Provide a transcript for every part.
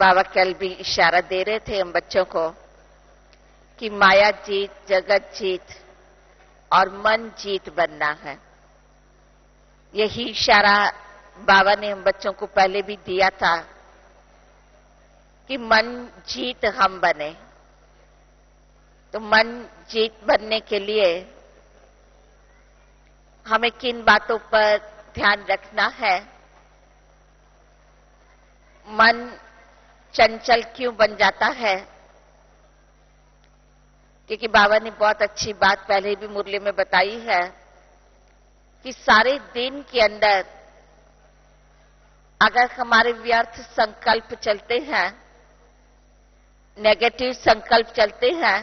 बाबा कल भी इशारा दे रहे थे हम बच्चों को कि माया जीत, जगत जीत और मन जीत बनना है। यही इशारा बाबा ने हम बच्चों को पहले भी दिया था कि मन जीत हम बने। तो मन जीत बनने के लिए हमें किन बातों पर ध्यान रखना है? मन चंचल क्यों बन जाता है? क्योंकि बाबा ने बहुत अच्छी बात पहले भी मुरली में बताई है कि सारे दिन के अंदर अगर हमारे व्यर्थ संकल्प चलते हैं, नेगेटिव संकल्प चलते हैं,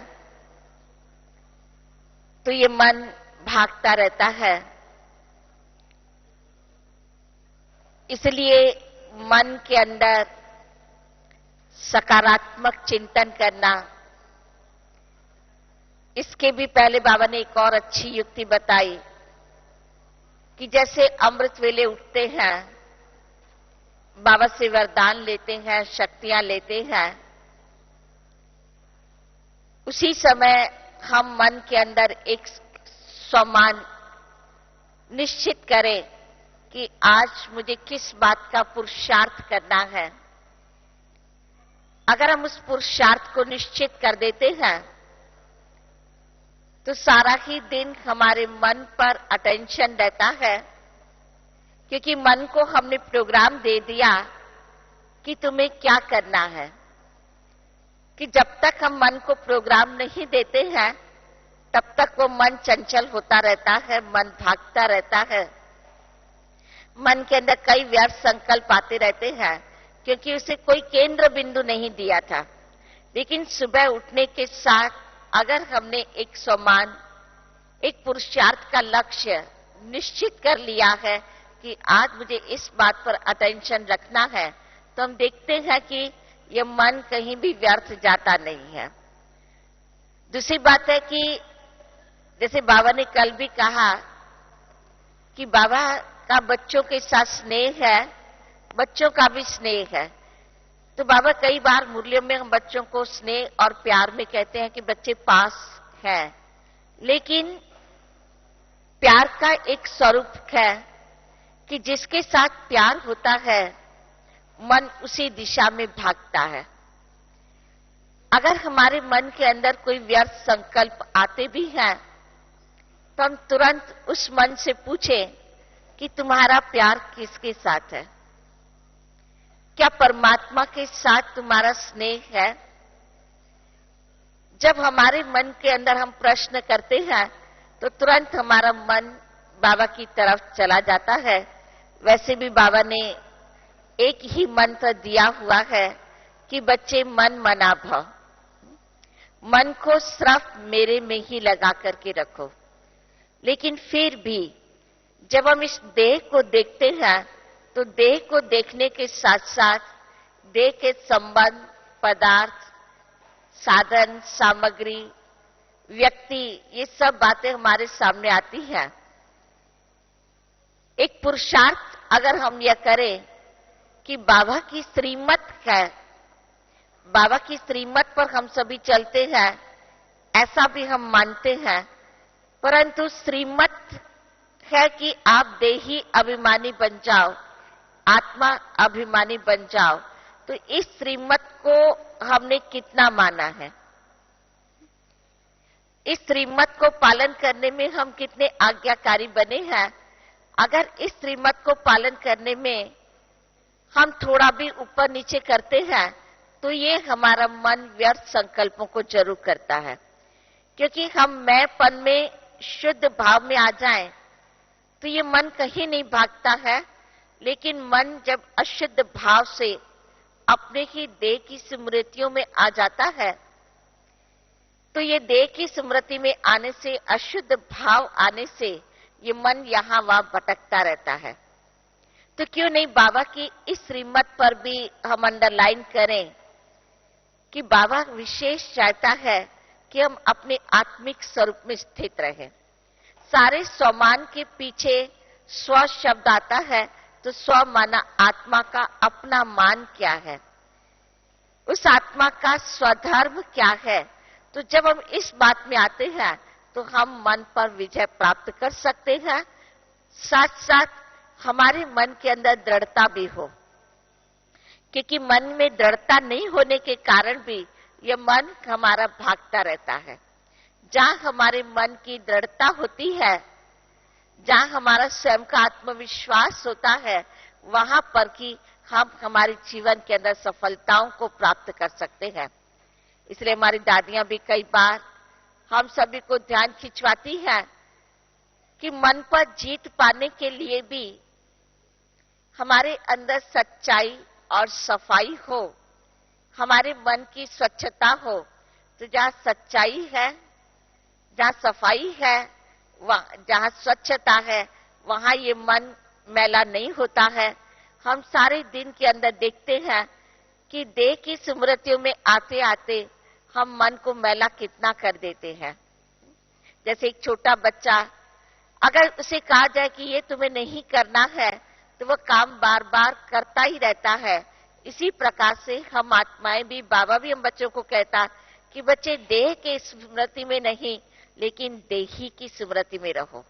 तो ये मन भागता रहता है। इसलिए मन के अंदर सकारात्मक चिंतन करना। इसके भी पहले बाबा ने एक और अच्छी युक्ति बताई कि जैसे अमृत वेले उठते हैं, बाबा से वरदान लेते हैं, शक्तियां लेते हैं, उसी समय हम मन के अंदर एक सम्मान निश्चित करें कि आज मुझे किस बात का पुरुषार्थ करना है। अगर हम उस पुरुषार्थ को निश्चित कर देते हैं तो सारा ही दिन हमारे मन पर अटेंशन रहता है, क्योंकि मन को हमने प्रोग्राम दे दिया कि तुम्हें क्या करना है। कि जब तक हम मन को प्रोग्राम नहीं देते हैं तब तक वो मन चंचल होता रहता है, मन भागता रहता है, मन के अंदर कई व्यर्थ संकल्प आते रहते हैं, क्योंकि उसे कोई केंद्र बिंदु नहीं दिया था। लेकिन सुबह उठने के साथ अगर हमने एक सम्मान, एक पुरुषार्थ का लक्ष्य निश्चित कर लिया है कि आज मुझे इस बात पर अटेंशन रखना है, तो हम देखते हैं कि ये मन कहीं भी व्यर्थ जाता नहीं है। दूसरी बात है कि जैसे बाबा ने कल भी कहा कि बाबा का बच्चों के साथ स्नेह है, बच्चों का भी स्नेह है। तो बाबा कई बार मुरलियों में हम बच्चों को स्नेह और प्यार में कहते हैं कि बच्चे पास हैं, लेकिन प्यार का एक स्वरूप है कि जिसके साथ प्यार होता है मन उसी दिशा में भागता है। अगर हमारे मन के अंदर कोई व्यर्थ संकल्प आते भी हैं तो हम तुरंत उस मन से पूछें कि तुम्हारा प्यार किसके साथ है? क्या परमात्मा के साथ तुम्हारा स्नेह है? जब हमारे मन के अंदर हम प्रश्न करते हैं तो तुरंत हमारा मन बाबा की तरफ चला जाता है। वैसे भी बाबा ने एक ही मंत्र दिया हुआ है कि बच्चे मन मना भव, मन को सिर्फ मेरे में ही लगा करके रखो। लेकिन फिर भी जब हम इस देह को देखते हैं तो देह को देखने के साथ साथ देह के संबंध, पदार्थ, साधन, सामग्री, व्यक्ति, ये सब बातें हमारे सामने आती हैं। एक पुरुषार्थ अगर हम यह करें कि बाबा की श्रीमत है, बाबा की श्रीमत पर हम सभी चलते हैं, ऐसा भी हम मानते हैं, परंतु श्रीमत है कि आप देही अभिमानी बन जाओ, आत्मा अभिमानी बन जाओ। तो इस श्रीमत को हमने कितना माना है? इस श्रीमत को पालन करने में हम कितने आज्ञाकारी बने हैं? अगर इस श्रीमत को पालन करने में हम थोड़ा भी ऊपर नीचे करते हैं तो ये हमारा मन व्यर्थ संकल्पों को जरूर करता है। क्योंकि हम मैंपन में शुद्ध भाव में आ जाएं तो ये मन कहीं नहीं भागता है। लेकिन मन जब अशुद्ध भाव से अपने ही देह की स्मृतियों में आ जाता है तो ये देह की स्मृति में आने से, अशुद्ध भाव आने से ये मन यहां वहां भटकता रहता है। तो क्यों नहीं बाबा की इस श्रीमत पर भी हम अंडरलाइन करें कि बाबा विशेष चाहता है कि हम अपने आत्मिक स्वरूप में स्थित रहें। सारे स्वमान के पीछे स्व शब्द आता है, तो स्व माना आत्मा का अपना मान क्या है? उस आत्मा का स्वधर्म क्या है। तो जब हम इस बात में आते हैं तो हम मन पर विजय प्राप्त कर सकते हैं, साथ साथ हमारे मन के अंदर दृढ़ता भी हो, क्योंकि मन में दृढ़ता नहीं होने के कारण भी यह मन हमारा भागता रहता है। जहां हमारे मन की दृढ़ता होती है, जहां हमारा स्वयं का आत्मविश्वास होता है, वहां पर कि हम हमारे जीवन के अंदर सफलताओं को प्राप्त कर सकते हैं। इसलिए हमारी दादियां भी कई बार हम सभी को ध्यान खिंचवाती है कि मन पर जीत पाने के लिए भी हमारे अंदर सच्चाई और सफाई हो, हमारे मन की स्वच्छता हो। तो जहां सच्चाई है, जहां सफाई है, जहां स्वच्छता है, वहां ये मन मैला नहीं होता है। हम सारे दिन के अंदर देखते हैं कि देह की स्मृतियों में आते आते हम मन को मैला कितना कर देते हैं। जैसे एक छोटा बच्चा, अगर उसे कहा जाए कि ये तुम्हें नहीं करना है, तो वह काम बार बार करता ही रहता है। इसी प्रकार से हम आत्माएं भी, बाबा भी हम बच्चों को कहता कि बच्चे देह के स्मृति में नहीं, लेकिन देही की स्मृति में रहो।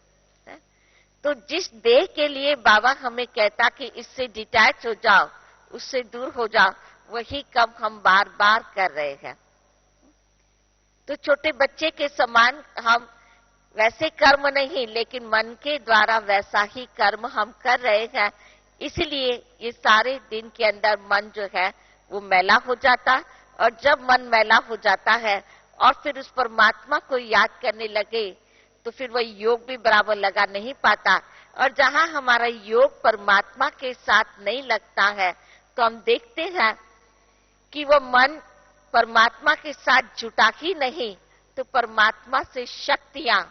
तो जिस देह के लिए बाबा हमें कहता कि इससे डिटैच हो जाओ, उससे दूर हो जाओ, वही काम हम बार बार कर रहे हैं। तो छोटे बच्चे के समान हम वैसे कर्म नहीं, लेकिन मन के द्वारा वैसा ही कर्म हम कर रहे हैं। इसलिए ये सारे दिन के अंदर मन जो है वो मैला हो जाता, और जब मन मैला हो जाता है और फिर उस परमात्मा को याद करने लगे तो फिर वह योग भी बराबर लगा नहीं पाता। और जहां हमारा योग परमात्मा के साथ नहीं लगता है, तो हम देखते हैं कि वह मन परमात्मा के साथ जुटा ही नहीं, तो परमात्मा से शक्तियां,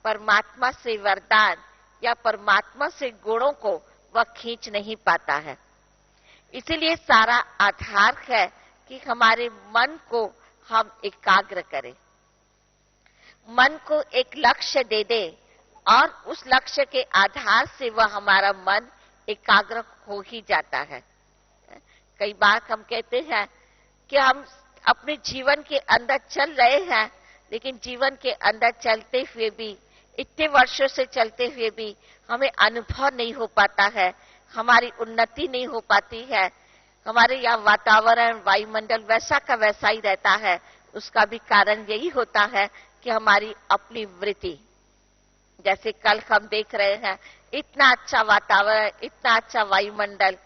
परमात्मा से वरदान या परमात्मा से गुणों को वह खींच नहीं पाता है। इसीलिए सारा आधार है कि हमारे मन को हम एकाग्र करें, मन को एक लक्ष्य दे दे, और उस लक्ष्य के आधार से वह हमारा मन एकाग्र हो ही जाता है। कई बार हम कहते हैं कि हम अपने जीवन के अंदर चल रहे हैं, लेकिन जीवन के अंदर चलते हुए भी, इतने वर्षों से चलते हुए भी हमें अनुभव नहीं हो पाता है, हमारी उन्नति नहीं हो पाती है। हमारे यहाँ वातावरण, वायुमंडल वैसा का वैसा ही रहता है। उसका भी कारण यही होता है कि हमारी अपनी वृत्ति, जैसे कल हम देख रहे हैं, इतना अच्छा वातावरण, इतना अच्छा वायुमंडल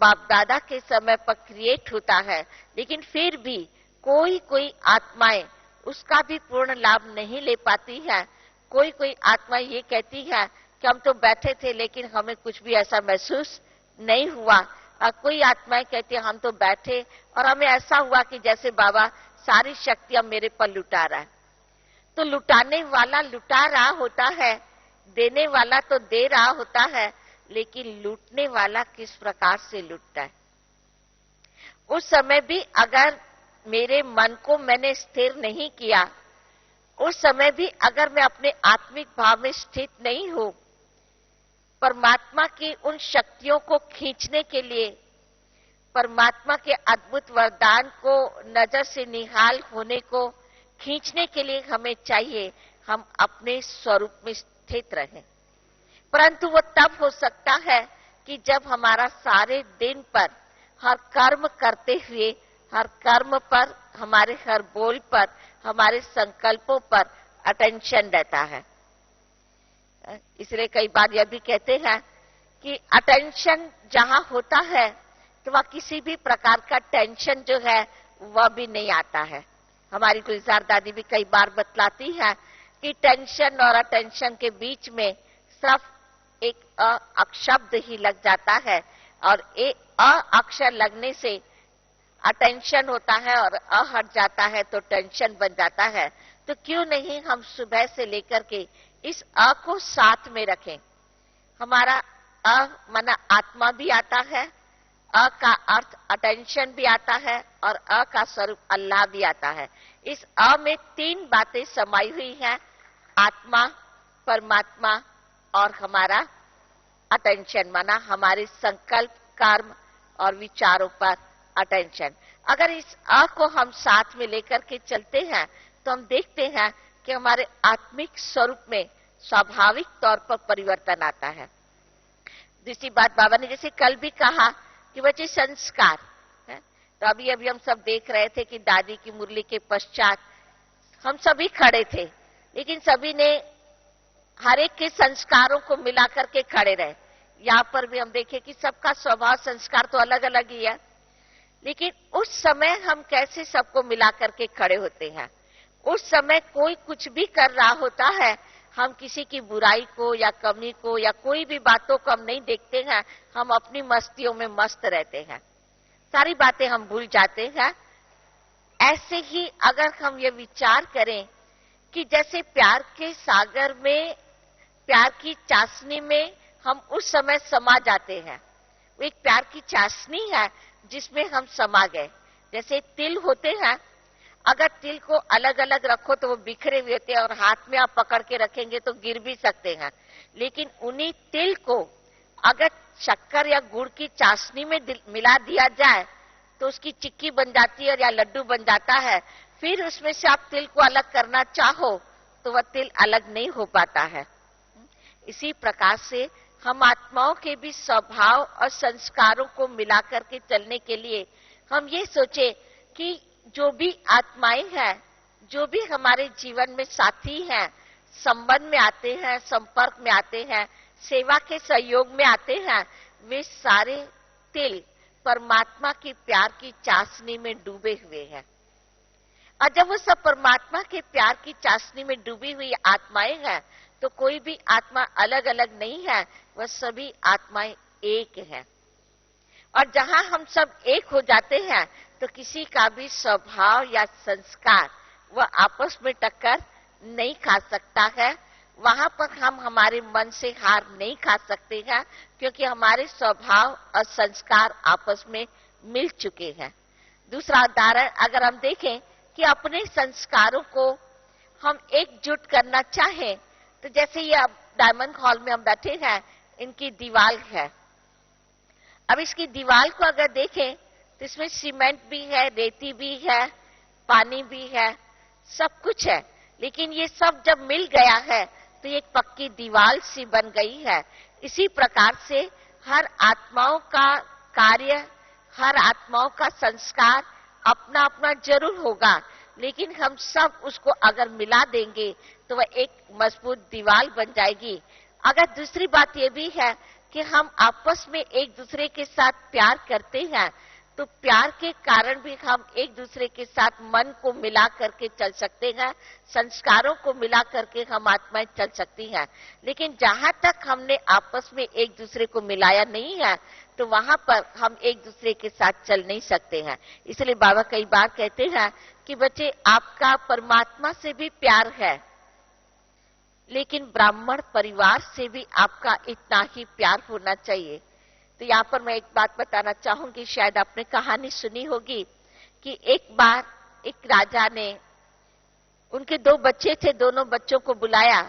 बाप दादा के समय पर क्रिएट होता है, लेकिन फिर भी कोई कोई आत्माएं उसका भी पूर्ण लाभ नहीं ले पाती है। कोई कोई आत्मा ये कहती है कि हम तो बैठे थे लेकिन हमें कुछ भी ऐसा महसूस नहीं हुआ, और कोई आत्माएं कहती है हम तो बैठे और हमें ऐसा हुआ कि जैसे बाबा सारी शक्तियां मेरे पर लुटा रहा है। तो लुटाने वाला लुटा रहा होता है, देने वाला तो दे रहा होता है, लेकिन लूटने वाला किस प्रकार से लूटता है। उस समय भी अगर मेरे मन को मैंने स्थिर नहीं किया, उस समय भी अगर मैं अपने आत्मिक भाव में स्थित नहीं हूं, परमात्मा की उन शक्तियों को खींचने के लिए, परमात्मा के अद्भुत वरदान को नजर से निहाल होने को खींचने के लिए हमें चाहिए हम अपने स्वरूप में स्थित रहें। परंतु वो तब हो सकता है कि जब हमारा सारे दिन पर हर कर्म करते हुए, हर कर्म पर, हमारे हर बोल पर, हमारे संकल्पों पर अटेंशन रहता है। इसलिए कई बार यह भी कहते हैं कि अटेंशन जहां होता है तो वह किसी भी प्रकार का टेंशन जो है वह भी नहीं आता है। हमारी गुलजार दादी भी कई बार बतलाती है कि टेंशन और अटेंशन के बीच में सिर्फ एक अक्षब्द ही लग जाता है, और एक अक्षर लगने से अटेंशन होता है और हट जाता है तो टेंशन बन जाता है। तो क्यों नहीं हम सुबह से लेकर के इस को साथ में रखें। हमारा माना आत्मा भी आता है, का अर्थ अटेंशन भी आता है, और का स्वरूप अल्लाह भी आता है। इस में तीन बातें समाई हुई हैं, आत्मा, परमात्मा और हमारा अटेंशन, माना हमारे संकल्प, कर्म और विचारों पर अटेंशन। अगर इस अ को हम साथ में लेकर के चलते हैं तो हम देखते हैं कि हमारे आत्मिक स्वरूप में स्वाभाविक तौर पर परिवर्तन आता है। दूसरी बात बाबा ने जैसे कल भी कहा कि बच्चे संस्कार है, तो अभी अभी हम सब देख रहे थे कि दादी की मुरली के पश्चात हम सभी खड़े थे, लेकिन सभी ने हर एक के संस्कारों को मिलाकर के खड़े रहे। यहाँ पर भी हम देखें कि सबका स्वभाव संस्कार तो अलग अलग ही है, लेकिन उस समय हम कैसे सबको मिलाकर के खड़े होते हैं। उस समय कोई कुछ भी कर रहा होता है, हम किसी की बुराई को या कमी को या कोई भी बातों को हम नहीं देखते हैं, हम अपनी मस्तियों में मस्त रहते हैं, सारी बातें हम भूल जाते हैं। ऐसे ही अगर हम ये विचार करें कि जैसे प्यार के सागर में, प्यार की चाशनी में हम उस समय समा जाते हैं, वो एक प्यार की चाशनी है जिसमें हम समा गए। जैसे तिल होते हैं, अगर तिल को अलग अलग रखो तो वो बिखरे हुए होते हैं और हाथ में आप पकड़ के रखेंगे तो गिर भी सकते हैं, लेकिन उन्हीं तिल को अगर शक्कर या गुड़ की चाशनी में मिला दिया जाए तो उसकी चिक्की बन जाती है या लड्डू बन जाता है। फिर उसमें से आप तिल को अलग करना चाहो तो वह तिल अलग नहीं हो पाता है। इसी प्रकार से हम आत्माओं के भी स्वभाव और संस्कारों को मिलाकर के चलने के लिए हम ये सोचे कि जो भी आत्माएं हैं, जो भी हमारे जीवन में साथी हैं, संबंध में आते हैं, संपर्क में आते हैं, सेवा के सहयोग में आते हैं, वे सारे तिल परमात्मा की प्यार की चाशनी में डूबे हुए हैं। और जब वो सब परमात्मा के प्यार की चाशनी में डूबी हुई आत्माएं हैं तो कोई भी आत्मा अलग अलग नहीं है, वह सभी आत्माएं एक हैं। और जहां हम सब एक हो जाते हैं तो किसी का भी स्वभाव या संस्कार वह आपस में टक्कर नहीं खा सकता है। वहां पर हम हमारे मन से हार नहीं खा सकते हैं, क्योंकि हमारे स्वभाव और संस्कार आपस में मिल चुके हैं। दूसरा उदाहरण अगर हम देखें कि अपने संस्कारों को हम एकजुट करना चाहें तो जैसे ये अब डायमंड हॉल में हम बैठे हैं, इनकी दीवार है। अब इसकी दीवार को अगर देखें तो इसमें सीमेंट भी है, रेती भी है, पानी भी है, सब कुछ है, लेकिन ये सब जब मिल गया है तो एक पक्की दीवार सी बन गई है। इसी प्रकार से हर आत्माओं का कार्य, हर आत्माओं का संस्कार अपना अपना जरूर होगा, लेकिन हम सब उसको अगर मिला देंगे तो वह एक मजबूत दीवार बन जाएगी। अगर दूसरी बात यह भी है कि हम आपस में एक दूसरे के साथ प्यार करते हैं तो प्यार के कारण भी हम एक दूसरे के साथ मन को मिला करके चल सकते हैं, संस्कारों को मिला करके हम आत्माएं चल सकती हैं। लेकिन जहां तक हमने आपस में एक दूसरे को मिलाया नहीं है तो वहां पर हम एक दूसरे के साथ चल नहीं सकते हैं। इसलिए बाबा कई बार कहते हैं कि बच्चे आपका परमात्मा से भी प्यार है, लेकिन ब्राह्मण परिवार से भी आपका इतना ही प्यार होना चाहिए। तो यहाँ पर मैं एक बात बताना चाहूंगी, शायद आपने कहानी सुनी होगी कि एक बार एक राजा ने, उनके 2 बच्चे थे, दोनों बच्चों को बुलाया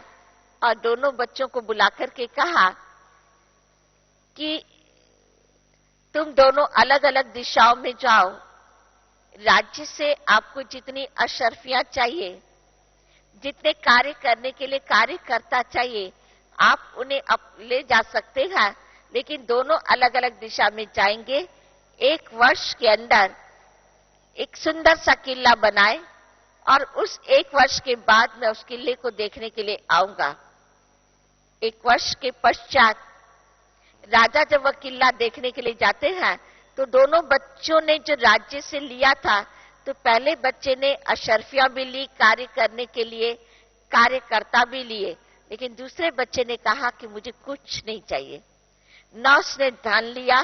और दोनों बच्चों को बुलाकर के कहा कि तुम दोनों अलग अलग दिशाओं में जाओ, राज्य से आपको जितनी अशर्फियां चाहिए, जितने कार्य करने के लिए कार्यकर्ता चाहिए, आप उन्हें ले जा सकते हैं, लेकिन दोनों अलग अलग दिशा में जाएंगे। 1 वर्ष के अंदर एक सुंदर सा किला बनाए और उस 1 वर्ष के बाद मैं उस किले को देखने के लिए आऊंगा। 1 वर्ष के पश्चात राजा जब वह किला देखने के लिए जाते हैं तो दोनों बच्चों ने जो राज्य से लिया था, तो पहले बच्चे ने अशर्फियां भी ली कार्य करने के लिए, कार्यकर्ता भी लिए, लेकिन दूसरे बच्चे ने कहा कि मुझे कुछ नहीं चाहिए। ना उसने धन लिया,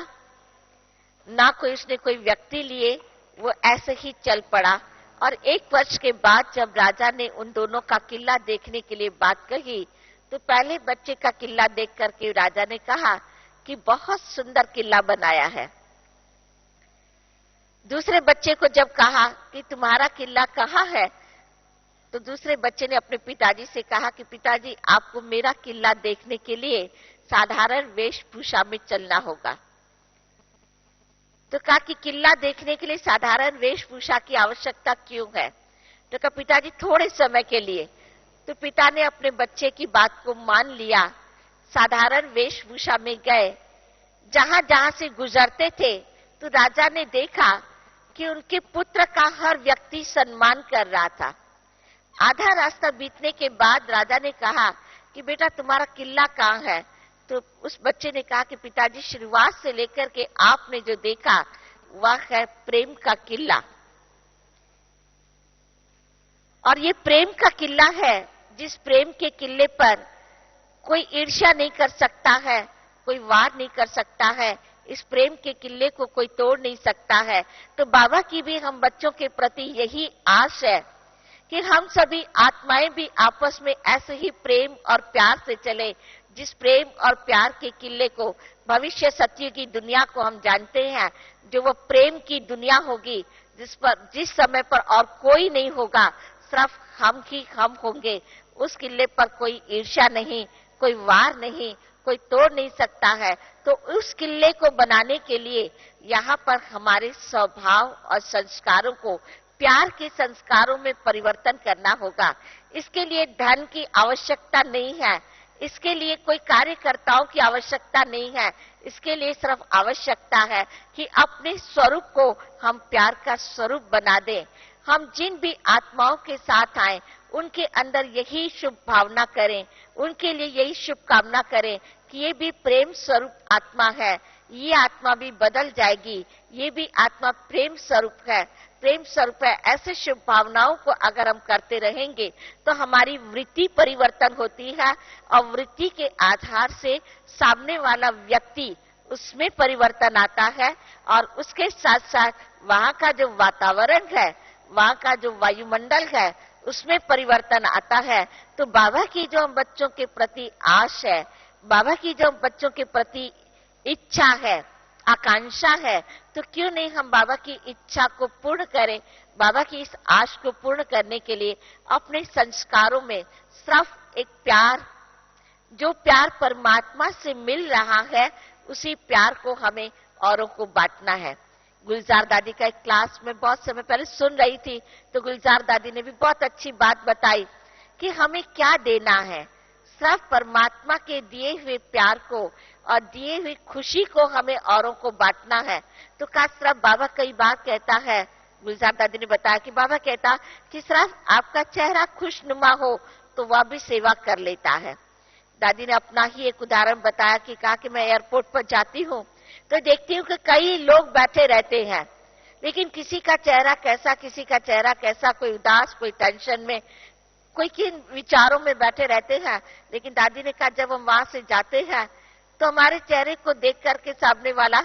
ना कोई उसने कोई व्यक्ति लिए, वो ऐसे ही चल पड़ा। और 1 वर्ष के बाद जब राजा ने उन दोनों का किला देखने के लिए बात कही तो पहले बच्चे का किला देख करके राजा ने कहा कि बहुत सुंदर किला बनाया है। दूसरे बच्चे को जब कहा कि तुम्हारा किला कहाँ है, तो दूसरे बच्चे ने अपने पिताजी से कहा कि पिताजी आपको मेरा किला देखने के लिए साधारण वेशभूषा में चलना होगा। तो कहा कि किला देखने के लिए साधारण वेशभूषा की आवश्यकता क्यों है? तो कहा पिताजी थोड़े समय के लिए। तो पिता ने अपने बच्चे की बात को मान लिया, साधारण वेशभूषा में गए। जहां जहां से गुजरते थे तो राजा ने देखा कि उनके पुत्र का हर व्यक्ति सम्मान कर रहा था। आधा रास्ता बीतने के बाद राजा ने कहा कि बेटा तुम्हारा किला कहाँ है? तो उस बच्चे ने कहा कि पिताजी शुरुआत से लेकर के आपने जो देखा वह है प्रेम का किला। और ये प्रेम का किला है जिस प्रेम के किले पर कोई ईर्ष्या नहीं कर सकता है, कोई वार नहीं कर सकता है, इस प्रेम के किले को कोई तोड़ नहीं सकता है। तो बाबा की भी हम बच्चों के प्रति यही आस है कि हम सभी आत्माएं भी आपस में ऐसे ही प्रेम और प्यार से चले, जिस प्रेम और प्यार के किले को भविष्य सत्य की दुनिया को हम जानते हैं, जो वो प्रेम की दुनिया होगी जिस समय पर और कोई नहीं होगा, सिर्फ हम ही हम होंगे। उस किले पर कोई ईर्ष्या नहीं, कोई वार नहीं, कोई तोड़ नहीं सकता है। तो उस किले को बनाने के लिए यहाँ पर हमारे स्वभाव और संस्कारों को प्यार के संस्कारों में परिवर्तन करना होगा। इसके लिए धन की आवश्यकता नहीं है, इसके लिए कोई कार्यकर्ताओं की आवश्यकता नहीं है, इसके लिए सिर्फ आवश्यकता है कि अपने स्वरूप को हम प्यार का स्वरूप बना दें। हम जिन भी आत्माओं के साथ आए उनके अंदर यही शुभ भावना करें, उनके लिए यही शुभकामना करें कि ये भी प्रेम स्वरूप आत्मा है, ये आत्मा भी बदल जाएगी, ये भी आत्मा प्रेम स्वरूप है, प्रेम स्वरूप है। ऐसे शुभ भावनाओं को अगर हम करते रहेंगे तो हमारी वृत्ति परिवर्तन होती है और वृत्ति के आधार से सामने वाला व्यक्ति उसमें परिवर्तन आता है और उसके साथ साथ वहां का जो वातावरण है, वहां का जो वायुमंडल है, उसमें परिवर्तन आता है। तो बाबा की जो हम बच्चों के प्रति आश है, बाबा की जो बच्चों के प्रति इच्छा है, आकांक्षा है, तो क्यों नहीं हम बाबा की इच्छा को पूर्ण करें। बाबा की इस आश को पूर्ण करने के लिए अपने संस्कारों में सिर्फ एक प्यार, जो प्यार परमात्मा से मिल रहा है, उसी प्यार को हमें औरों को बांटना है। गुलजार दादी का एक क्लास में बहुत समय पहले सुन रही थी, तो गुलजार दादी ने भी बहुत अच्छी बात बताई कि हमें क्या देना है। सिर्फ परमात्मा के दिए हुए प्यार को और दिए हुई खुशी को हमें औरों को बांटना है। तो का सिर्फ बाबा कई बार कहता है, गुलजार दादी ने बताया कि बाबा कहता कि सिर्फ आपका चेहरा खुशनुमा हो तो वह भी सेवा कर लेता है। दादी ने अपना ही एक उदाहरण बताया कि कहा कि मैं एयरपोर्ट पर जाती हूँ तो देखती हूँ कि कई लोग बैठे रहते हैं, लेकिन किसी का चेहरा कैसा, किसी का चेहरा कैसा, कोई उदास, कोई टेंशन में, कोई किन विचारों में बैठे रहते हैं। लेकिन दादी ने कहा जब हम वहां से जाते हैं तो हमारे चेहरे को देख करके सामने वाला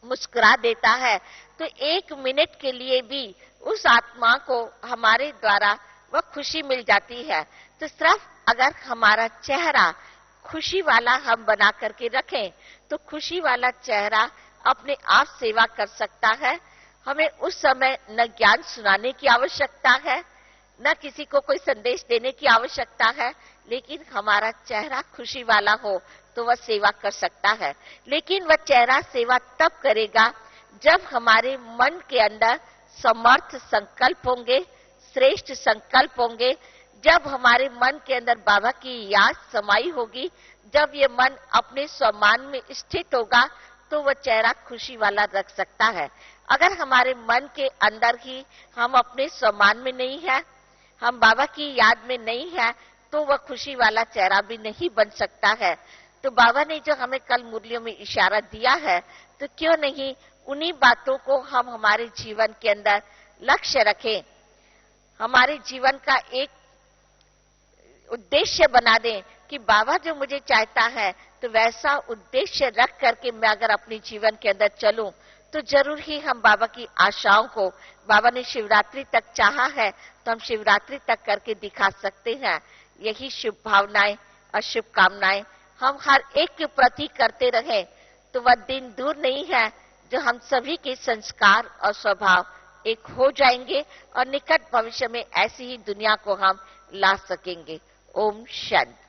मुस्कुरा देता है, तो एक मिनट के लिए भी उस आत्मा को हमारे द्वारा वह खुशी मिल जाती है। तो सिर्फ अगर हमारा चेहरा खुशी वाला हम बना करके रखें तो खुशी वाला चेहरा अपने आप सेवा कर सकता है। हमें उस समय न ज्ञान सुनाने की आवश्यकता है, न किसी को कोई संदेश देने की आवश्यकता है, लेकिन हमारा चेहरा खुशी वाला हो तो वह सेवा कर सकता है। लेकिन वह चेहरा सेवा तब करेगा जब हमारे मन के अंदर समर्थ संकल्प होंगे, श्रेष्ठ संकल्प होंगे, जब हमारे मन के अंदर बाबा की याद समाई होगी, जब ये मन अपने स्वमान में स्थित होगा तो वह चेहरा खुशी वाला रख सकता है। अगर हमारे मन के अंदर ही हम अपने स्वमान में नहीं है, हम बाबा की याद में नहीं है, तो वह खुशी वाला चेहरा भी नहीं बन सकता है। तो बाबा ने जो हमें कल मुरलियों में इशारा दिया है, तो क्यों नहीं उन्हीं बातों को हम हमारे जीवन के अंदर लक्ष्य रखें, हमारे जीवन का एक उद्देश्य बना दें कि बाबा जो मुझे चाहता है तो वैसा उद्देश्य रख करके मैं अगर अपने जीवन के अंदर चलूं तो जरूर ही हम बाबा की आशाओं को, बाबा ने शिवरात्रि तक चाहा है तो हम शिवरात्रि तक करके दिखा सकते हैं। यही शुभ भावनाएं और शुभकामनाएं हम हर एक के प्रति करते रहे तो वह दिन दूर नहीं है जो हम सभी के संस्कार और स्वभाव एक हो जाएंगे और निकट भविष्य में ऐसी ही दुनिया को हम ला सकेंगे। ओम शांति।